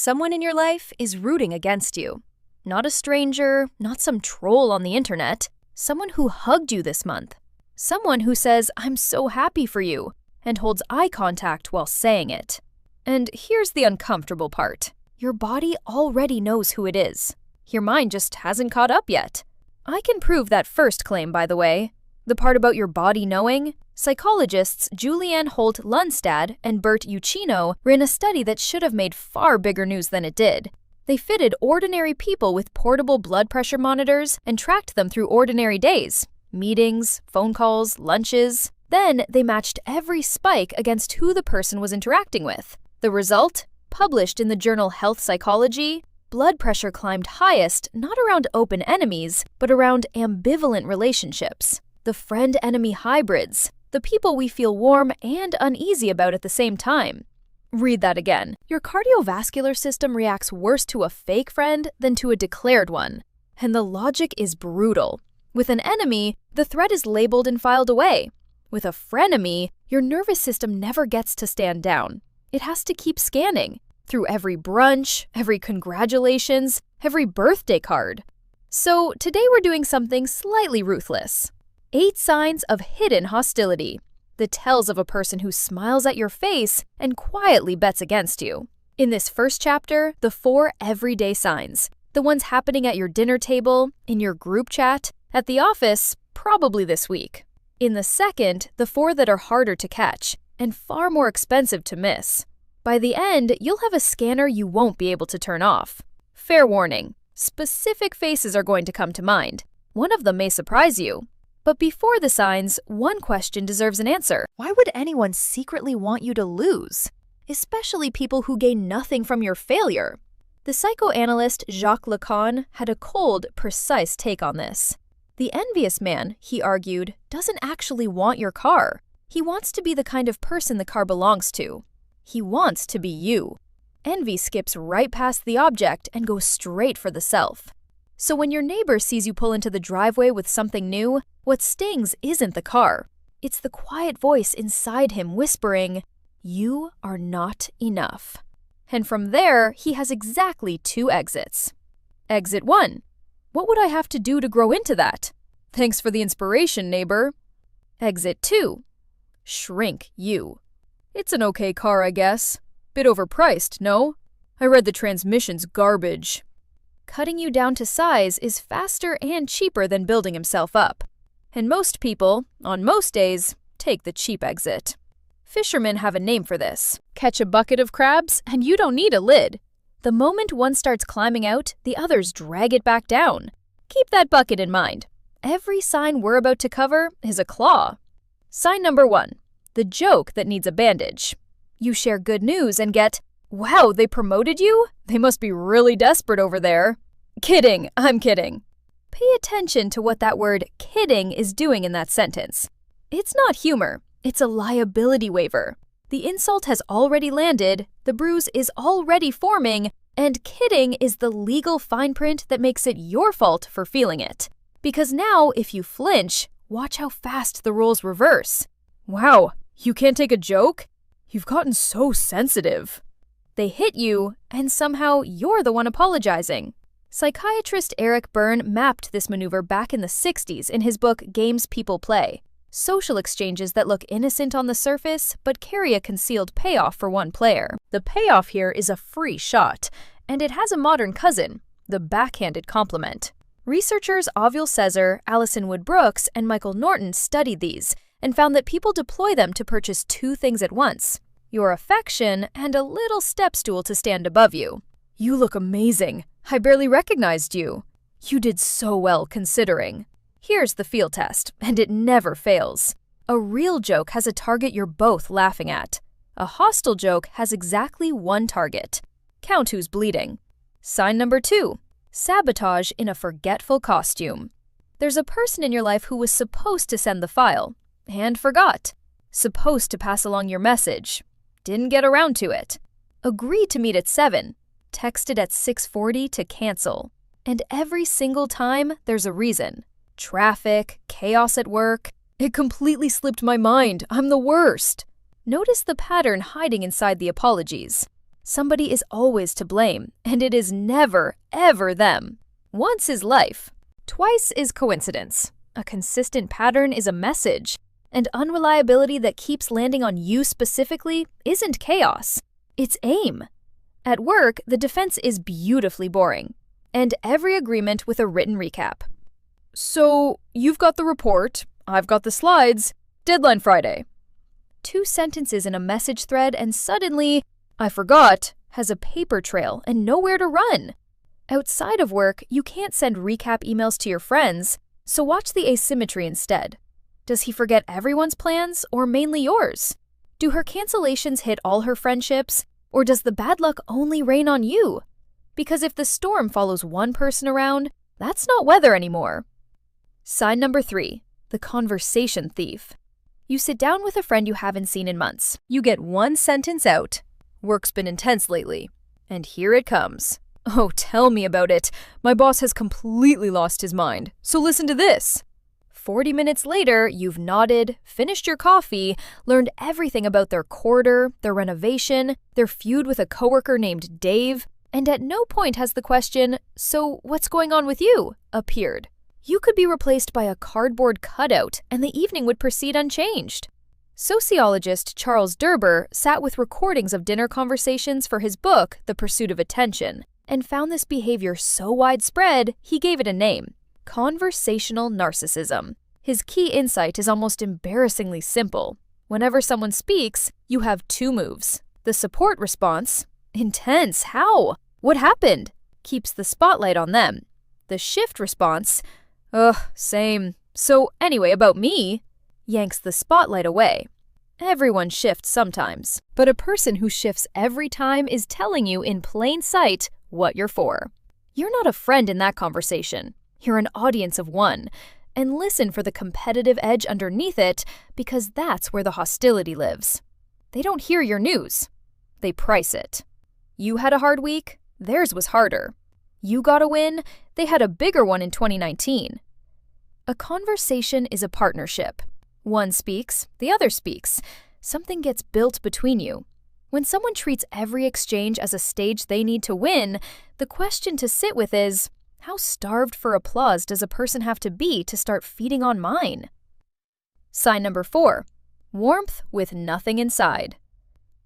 Someone in your life is rooting against you. Not a stranger, not some troll on the internet. Someone who hugged you this month. Someone who says, "I'm so happy for you," and holds eye contact while saying it. And here's the uncomfortable part. Your body already knows who it is. Your mind just hasn't caught up yet. I can prove that first claim, by the way. The part about your body knowing? Psychologists Holt-Lunstad and Uchino ran a study that should have made far bigger news than it did. They fitted ordinary people with portable blood pressure monitors and tracked them through ordinary days. Meetings, phone calls, lunches. Then they matched every spike against who the person was interacting with. The result? Published in the journal Health Psychology, blood pressure climbed highest not around open enemies, but around ambivalent relationships. The friend-enemy hybrids, the people we feel warm and uneasy about at the same time. Read that again. Your cardiovascular system reacts worse to a fake friend than to a declared one. And the logic is brutal. With an enemy, the threat is labeled and filed away. With a frenemy, your nervous system never gets to stand down. It has to keep scanning through every brunch, every congratulations, every birthday card. So today we're doing something slightly ruthless. 8 signs of hidden hostility. The tells of a person who smiles at your face and quietly bets against you. In this first chapter, the 4 everyday signs. The ones happening at your dinner table, in your group chat, at the office, probably this week. In the second, the 4 that are harder to catch and far more expensive to miss. By the end, you'll have a scanner you won't be able to turn off. Fair warning, specific faces are going to come to mind. One of them may surprise you. But before the signs, one question deserves an answer. Why would anyone secretly want you to lose? Especially people who gain nothing from your failure. The psychoanalyst Jacques Lacan had a cold, precise take on this. The envious man, he argued, doesn't actually want your car. He wants to be the kind of person the car belongs to. He wants to be you. Envy skips right past the object and goes straight for the self. So when your neighbor sees you pull into the driveway with something new, what stings isn't the car. It's the quiet voice inside him whispering, "You are not enough." And from there, he has exactly 2 exits. Exit 1. What would I have to do to grow into that? Thanks for the inspiration, neighbor. Exit 2. Shrink you. It's an okay car, I guess. Bit overpriced, no? I read the transmission's garbage. Cutting you down to size is faster and cheaper than building himself up. And most people, on most days, take the cheap exit. Fishermen have a name for this. Catch a bucket of crabs, and you don't need a lid. The moment one starts climbing out, the others drag it back down. Keep that bucket in mind. Every sign we're about to cover is a claw. Sign number 1. The joke that needs a bandage. You share good news and get, "Wow, they promoted you? They must be really desperate over there." Kidding, I'm kidding. Pay attention to what that word kidding is doing in that sentence. It's not humor, it's a liability waiver. The insult has already landed, the bruise is already forming, and kidding is the legal fine print that makes it your fault for feeling it. Because now, if you flinch, watch how fast the roles reverse. Wow, you can't take a joke? You've gotten so sensitive. They hit you, and somehow you're the one apologizing. Psychiatrist Eric Berne mapped this maneuver back in the 60s in his book Games People Play. Social exchanges that look innocent on the surface, but carry a concealed payoff for one player. The payoff here is a free shot, and it has a modern cousin, the backhanded compliment. Researchers Ovule Cesar, Alison Wood Brooks, and Michael Norton studied these and found that people deploy them to purchase 2 things at once: your affection and a little step stool to stand above you. You look amazing. I barely recognized you. You did so well considering. Here's the field test, and it never fails. A real joke has a target you're both laughing at. A hostile joke has exactly 1 target. Count who's bleeding. Sign number 2. Sabotage in a forgetful costume. There's a person in your life who was supposed to send the file, and forgot. Supposed to pass along your message. Didn't get around to it. Agreed to meet at 7. Texted at 6:40 to cancel. And every single time, there's a reason. Traffic, chaos at work. It completely slipped my mind. I'm the worst. Notice the pattern hiding inside the apologies. Somebody is always to blame, and it is never, ever them. Once is life. Twice is coincidence. A consistent pattern is a message. And unreliability that keeps landing on you specifically isn't chaos. It's aim. At work, the defense is beautifully boring. And every agreement with a written recap. So, you've got the report, I've got the slides, deadline Friday. 2 sentences in a message thread and suddenly, I forgot, has a paper trail and nowhere to run. Outside of work, you can't send recap emails to your friends, so watch the asymmetry instead. Does he forget everyone's plans or mainly yours? Do her cancellations hit all her friendships, or does the bad luck only rain on you? Because if the storm follows one person around, that's not weather anymore. Sign number 3, the conversation thief. You sit down with a friend you haven't seen in months. You get 1 sentence out. Work's been intense lately. And here it comes. Oh, tell me about it. My boss has completely lost his mind. So listen to this. 40 minutes later, you've nodded, finished your coffee, learned everything about their quarter, their renovation, their feud with a coworker named Dave, and at no point has the question, "So what's going on with you?" appeared. You could be replaced by a cardboard cutout, and the evening would proceed unchanged. Sociologist Charles Derber sat with recordings of dinner conversations for his book, The Pursuit of Attention, and found this behavior so widespread, he gave it a name: conversational narcissism. His key insight is almost embarrassingly simple. Whenever someone speaks, you have 2 moves. The support response, intense, how? What happened? Keeps the spotlight on them. The shift response, ugh, same. So anyway, about me, yanks the spotlight away. Everyone shifts sometimes, but a person who shifts every time is telling you in plain sight what you're for. You're not a friend in that conversation. You're an audience of one, and listen for the competitive edge underneath it because that's where the hostility lives. They don't hear your news. They price it. You had a hard week, theirs was harder. You got a win, they had a bigger one in 2019. A conversation is a partnership. One speaks, the other speaks. Something gets built between you. When someone treats every exchange as a stage they need to win, the question to sit with is, how starved for applause does a person have to be to start feeding on mine? Sign number 4, warmth with nothing inside.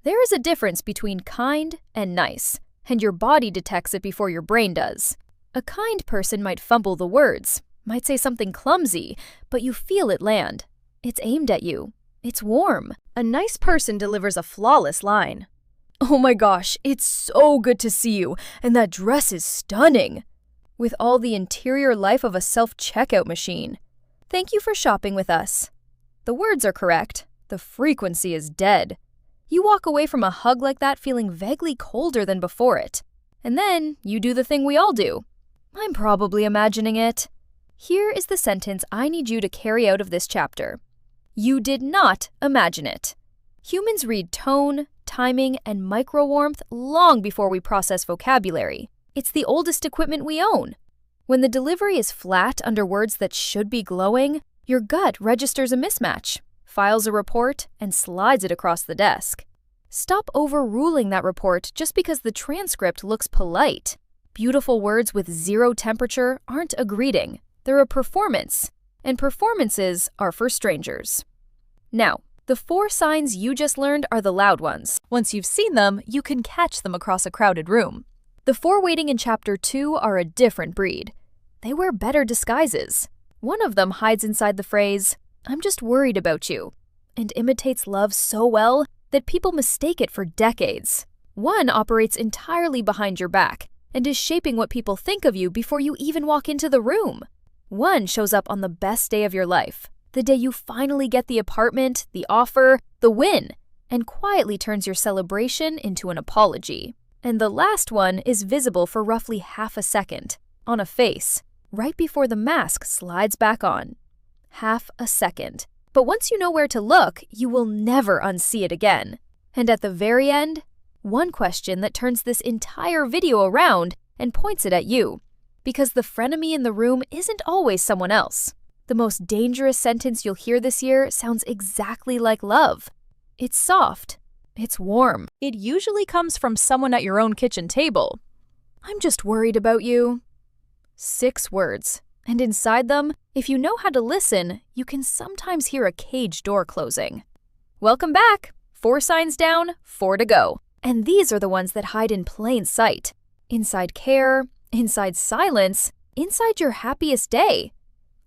There is a difference between kind and nice, and your body detects it before your brain does. A kind person might fumble the words, might say something clumsy, but you feel it land. It's aimed at you. It's warm. A nice person delivers a flawless line. Oh my gosh, it's so good to see you, and that dress is stunning. With all the interior life of a self-checkout machine. Thank you for shopping with us. The words are correct. The frequency is dead. You walk away from a hug like that feeling vaguely colder than before it. And then you do the thing we all do. I'm probably imagining it. Here is the sentence I need you to carry out of this chapter. You did not imagine it. Humans read tone, timing, and micro-warmth long before we process vocabulary. It's the oldest equipment we own. When the delivery is flat under words that should be glowing, your gut registers a mismatch, files a report, and slides it across the desk. Stop overruling that report just because the transcript looks polite. Beautiful words with 0 temperature aren't a greeting. They're a performance, and performances are for strangers. Now, the 4 signs you just learned are the loud ones. Once you've seen them, you can catch them across a crowded room. The 4 waiting in Chapter 2 are a different breed. They wear better disguises. One of them hides inside the phrase, "I'm just worried about you," and imitates love so well that people mistake it for decades. One operates entirely behind your back and is shaping what people think of you before you even walk into the room. One shows up on the best day of your life, the day you finally get the apartment, the offer, the win, and quietly turns your celebration into an apology. And the last one is visible for roughly half a second, on a face, right before the mask slides back on. Half a second. But once you know where to look, you will never unsee it again. And at the very end, one question that turns this entire video around and points it at you. Because the frenemy in the room isn't always someone else. The most dangerous sentence you'll hear this year sounds exactly like love. It's soft, It's warm. It usually comes from someone at your own kitchen table. I'm just worried about you. 6 words. And inside them, if you know how to listen, you can sometimes hear a cage door closing. Welcome back. 4 signs down, 4 to go. And these are the ones that hide in plain sight. Inside care, inside silence, inside your happiest day.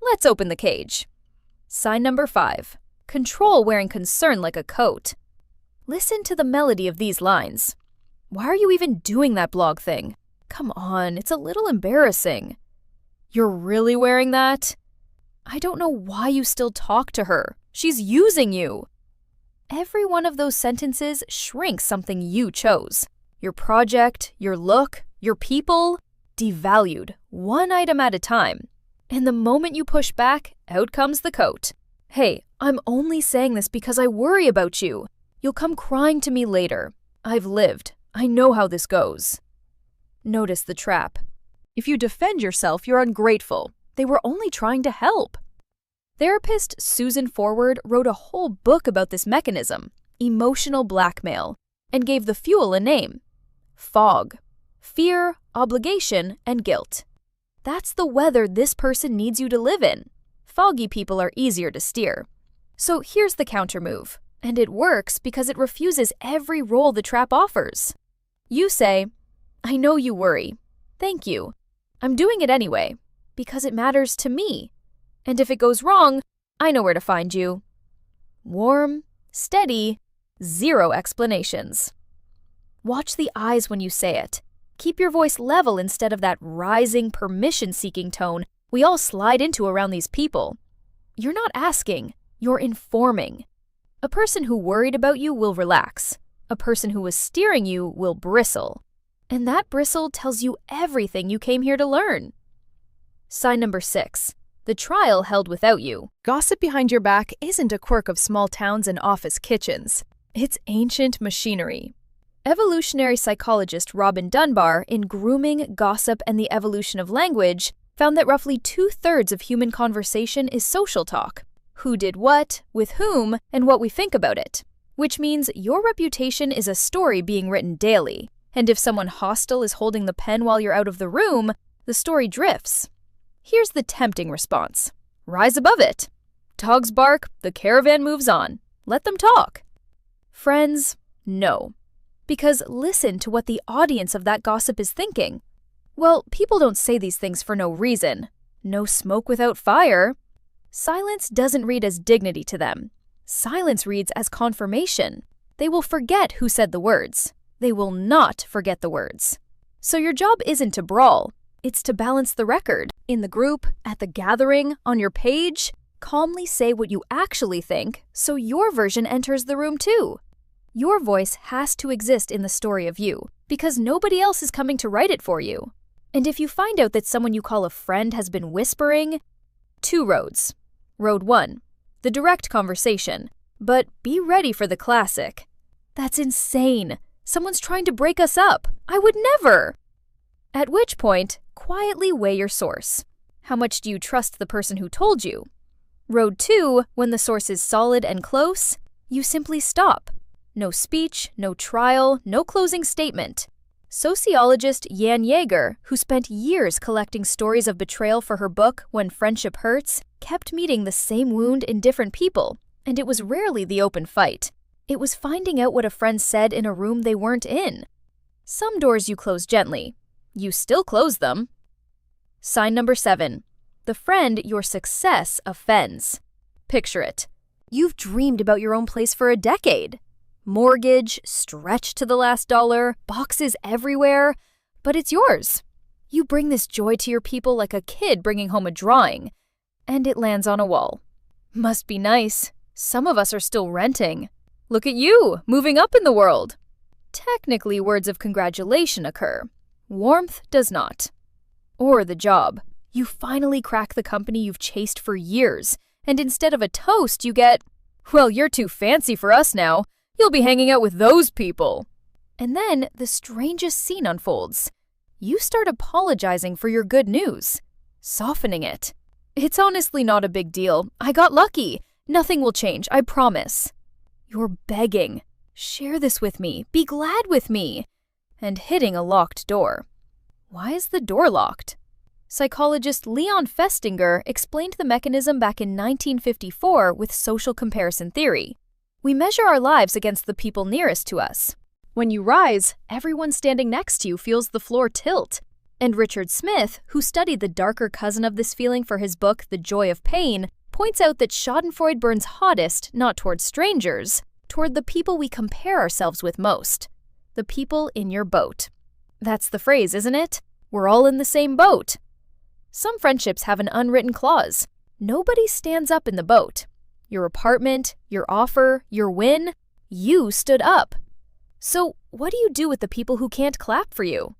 Let's open the cage. Sign number 5. Control wearing concern like a coat. Listen to the melody of these lines. Why are you even doing that blog thing? Come on, it's a little embarrassing. You're really wearing that? I don't know why you still talk to her. She's using you. Every one of those sentences shrinks something you chose. Your project, your look, your people, devalued, one item at a time. And the moment you push back, out comes the coat. Hey, I'm only saying this because I worry about you. You'll come crying to me later. I've lived. I know how this goes. Notice the trap. If you defend yourself, you're ungrateful. They were only trying to help. Therapist Susan Forward wrote a whole book about this mechanism, emotional blackmail, and gave the fuel a name. Fog. Fear, obligation, and guilt. That's the weather this person needs you to live in. Foggy people are easier to steer. So here's the counter move, and it works because it refuses every role the trap offers. You say, I know you worry. Thank you. I'm doing it anyway, because it matters to me. And if it goes wrong, I know where to find you. Warm, steady, 0 explanations. Watch the eyes when you say it. Keep your voice level instead of that rising, permission-seeking tone we all slide into around these people. You're not asking, you're informing. A person who worried about you will relax. A person who was steering you will bristle. And that bristle tells you everything you came here to learn. Sign number 6. The trial held without you. Gossip behind your back isn't a quirk of small towns and office kitchens. It's ancient machinery. Evolutionary psychologist Robin Dunbar, in Grooming, Gossip, and the Evolution of Language, found that roughly 2/3 of human conversation is social talk. Who did what, with whom, and what we think about it. Which means your reputation is a story being written daily. And if someone hostile is holding the pen while you're out of the room, the story drifts. Here's the tempting response. Rise above it. Dogs bark, the caravan moves on. Let them talk. Friends, no. Because listen to what the audience of that gossip is thinking. Well, people don't say these things for no reason. No smoke without fire. Silence doesn't read as dignity to them. Silence reads as confirmation. They will forget who said the words. They will not forget the words. So your job isn't to brawl. It's to balance the record. In the group, at the gathering, on your page, calmly say what you actually think so your version enters the room too. Your voice has to exist in the story of you because nobody else is coming to write it for you. And if you find out that someone you call a friend has been whispering, 2 roads. Road 1, the direct conversation. But be ready for the classic. That's insane. Someone's trying to break us up. I would never. At which point, quietly weigh your source. How much do you trust the person who told you? Road 2, when the source is solid and close, you simply stop. No speech, no trial, no closing statement. Sociologist Jan Yeager, who spent years collecting stories of betrayal for her book When Friendship Hurts, kept meeting the same wound in different people, and it was rarely the open fight. It was finding out what a friend said in a room they weren't in. Some doors you close gently. You still close them. Sign number 7. The friend your success offends. Picture it. You've dreamed about your own place for a decade. Mortgage, stretched to the last dollar, boxes everywhere, but it's yours. You bring this joy to your people like a kid bringing home a drawing, and it lands on a wall. Must be nice. Some of us are still renting. Look at you, moving up in the world. Technically, words of congratulation occur. Warmth does not. Or the job. You finally crack the company you've chased for years, and instead of a toast, you get, well, you're too fancy for us now. You'll be hanging out with those people. And then the strangest scene unfolds. You start apologizing for your good news, softening it. It's honestly not a big deal. I got lucky. Nothing will change, I promise. You're begging, share this with me, be glad with me, and hitting a locked door. Why is the door locked? Psychologist Leon Festinger explained the mechanism back in 1954 with social comparison theory. We measure our lives against the people nearest to us. When you rise, everyone standing next to you feels the floor tilt. And Richard Smith, who studied the darker cousin of this feeling for his book The Joy of Pain, points out that Schadenfreude burns hottest not toward strangers, toward the people we compare ourselves with most. The people in your boat. That's the phrase, isn't it? We're all in the same boat. Some friendships have an unwritten clause. Nobody stands up in the boat. Your apartment, your offer, your win, you stood up. So what do you do with the people who can't clap for you?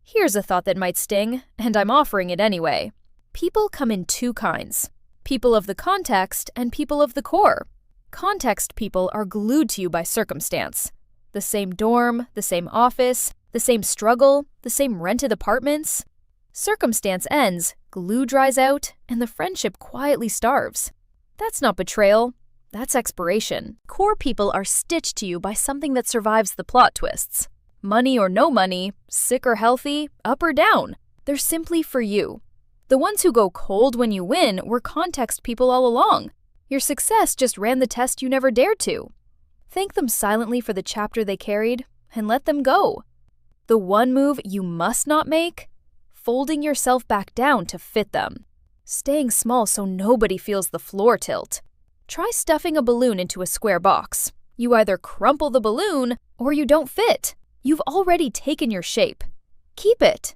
Here's a thought that might sting, and I'm offering it anyway. People come in two kinds. People of the context and people of the core. Context people are glued to you by circumstance. The same dorm, the same office, the same struggle, the same rented apartments. Circumstance ends, glue dries out, and the friendship quietly starves. That's not betrayal. That's expiration. Core people are stitched to you by something that survives the plot twists. Money or no money, sick or healthy, up or down. They're simply for you. The ones who go cold when you win were context people all along. Your success just ran the test you never dared to. Thank them silently for the chapter they carried, and let them go. The one move you must not make? Folding yourself back down to fit them. Staying small so nobody feels the floor tilt. Try stuffing a balloon into a square box. You either crumple the balloon or you don't fit. You've already taken your shape. Keep it.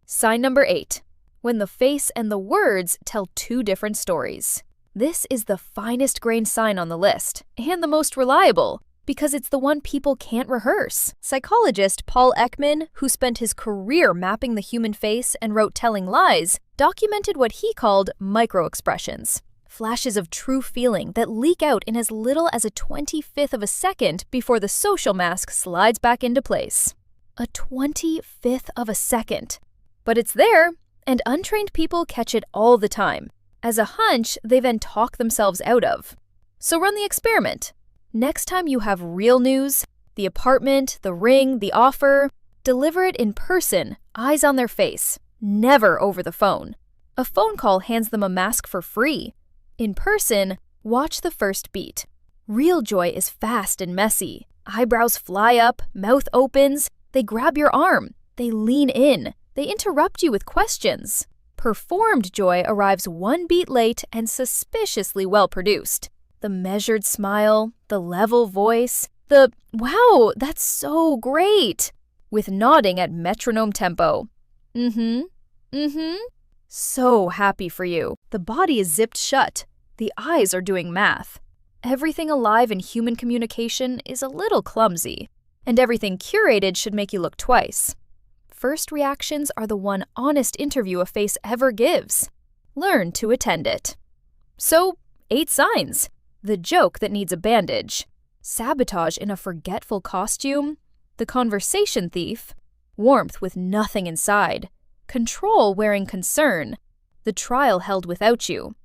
Sign number 8. When the face and the words tell two different stories. This is the finest grained sign on the list, and the most reliable, because it's the one people can't rehearse. Psychologist Paul Ekman, who spent his career mapping the human face and wrote Telling Lies, documented what he called microexpressions. Flashes of true feeling that leak out in as little as a 25th of a second before the social mask slides back into place. A 25th of a second. But it's there, and untrained people catch it all the time. As a hunch, they then talk themselves out of. So run the experiment. Next time you have real news, the apartment, the ring, the offer, deliver it in person, eyes on their face, never over the phone. A phone call hands them a mask for free. In person, watch the first beat. Real joy is fast and messy. Eyebrows fly up, mouth opens, they grab your arm, they lean in, they interrupt you with questions. Performed joy arrives one beat late and suspiciously well produced. The measured smile, the level voice, the "wow, that's so great," with nodding at metronome tempo. So happy for you. The body is zipped shut. The eyes are doing math. Everything alive in human communication is a little clumsy, and everything curated should make you look twice. First reactions are the one honest interview a face ever gives. Learn to attend it. So, 8 signs. The joke that needs a bandage. Sabotage in a forgetful costume. The conversation thief. Warmth with nothing inside. Control wearing concern. The trial held without you.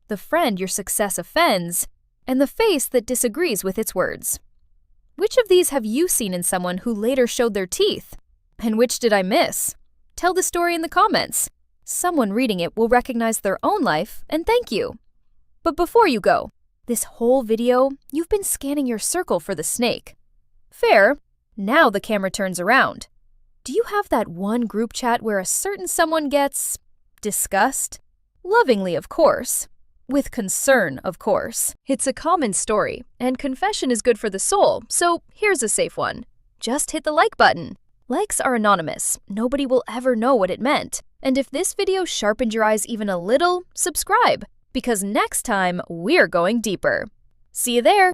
The friend your success offends. And the face that disagrees with its words. Which of these have you seen in someone who later showed their teeth? And which did I miss? Tell the story in the comments. Someone reading it will recognize their own life and thank you. But before you go, this whole video, you've been scanning your circle for the snake. Fair. Now the camera turns around. Do you have that one group chat where a certain someone gets discussed? Lovingly, of course. With concern, of course. It's a common story, and confession is good for the soul, so here's a safe one. Just hit the like button. Likes are anonymous. Nobody will ever know what it meant. And if this video sharpened your eyes even a little, subscribe, because next time we're going deeper. See you there!